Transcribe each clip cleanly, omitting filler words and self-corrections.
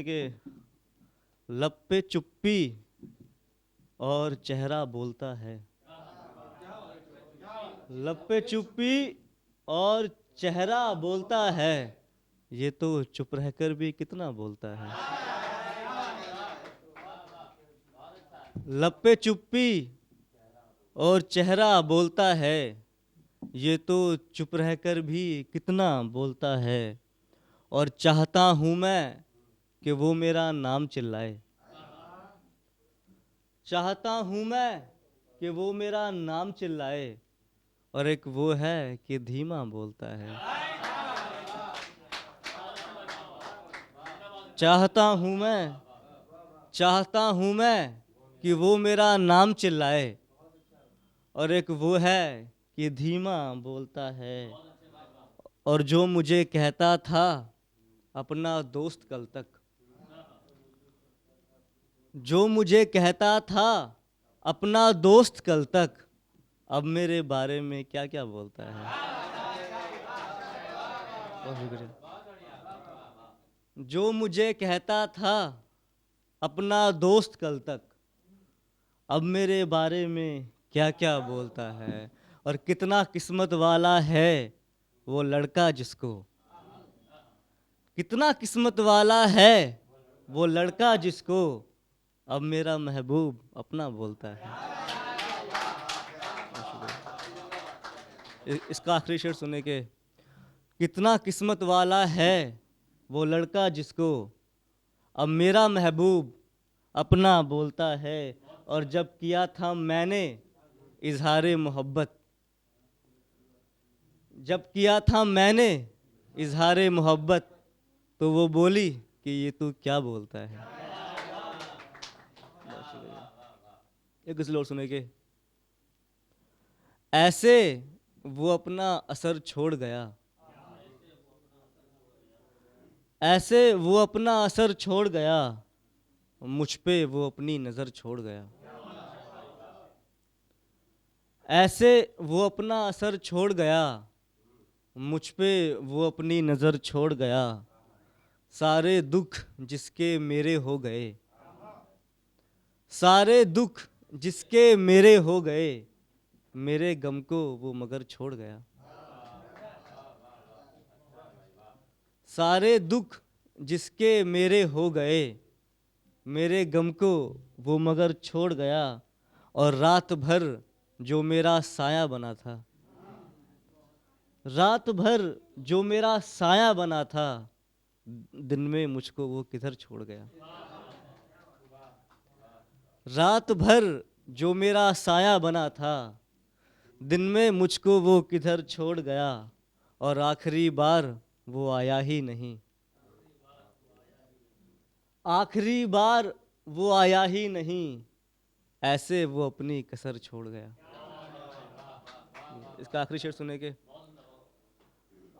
सुने कि लब पे चुप्पी और चेहरा बोलता है। लब पे चुप्पी और चेहरा बोलता है, ये तो चुप रहकर भी कितना बोलता है। लब पे चुप्पी और चेहरा बोलता है, ये तो चुप रहकर भी कितना बोलता है। और चाहता हूँ मैं कि वो मेरा नाम चिल्लाए। चाहता हूँ मैं कि वो मेरा नाम चिल्लाए, और एक वो है कि धीमा बोलता है। चाहता हूँ मैं कि वो मेरा नाम चिल्लाए, और एक वो है कि धीमा बोलता है। और जो मुझे कहता था अपना दोस्त कल तक, जो मुझे कहता था अपना दोस्त कल तक, अब मेरे बारे में क्या क्या बोलता है। बहुत शुक्रिया। जो मुझे कहता था अपना दोस्त कल तक, अब मेरे बारे में क्या क्या बोलता है। और कितना किस्मत वाला है वो लड़का जिसको, कितना किस्मत वाला है वो लड़का जिसको अब मेरा महबूब अपना बोलता है। इसका आखिरी शेर सुने के, कितना किस्मत वाला है वो लड़का जिसको अब मेरा महबूब अपना बोलता है। और जब किया था मैंने इजहारे मोहब्बत, जब किया था मैंने इजहारे मोहब्बत, तो वो बोली कि ये तू क्या बोलता है। एक गज़ल और सुने के, ऐसे वो अपना असर छोड़ गया, ऐसे वो अपना असर छोड़ गया, मुझ पे वो अपनी नज़र छोड़ गया। ऐसे वो अपना असर छोड़ गया, मुझ पे वो अपनी नज़र छोड़ गया। सारे दुख जिसके मेरे हो गए, सारे दुख जिसके मेरे हो गए, मेरे गम को वो मगर छोड़ गया। सारे दुख जिसके मेरे हो गए, मेरे गम को वो मगर छोड़ गया। और रात भर जो मेरा साया बना था, रात भर जो मेरा साया बना था, दिन में मुझको वो किधर छोड़ गया। रात भर जो मेरा साया बना था, दिन में मुझको वो किधर छोड़ गया। और आखिरी बार वो आया ही नहीं, आखिरी बार वो आया ही नहीं, ऐसे वो अपनी कसर छोड़ गया। इसका आखिरी शेर सुने के,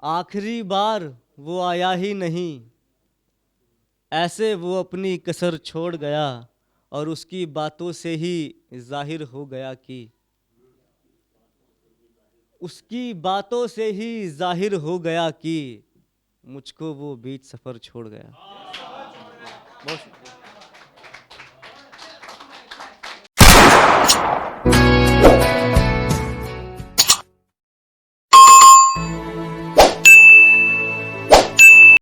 आखिरी बार वो आया ही नहीं, ऐसे वो अपनी कसर छोड़ गया। और उसकी बातों से ही जाहिर हो गया कि, उसकी बातों से ही जाहिर हो गया कि मुझको वो बीच सफ़र छोड़ गया। बहुत शुक्रिया।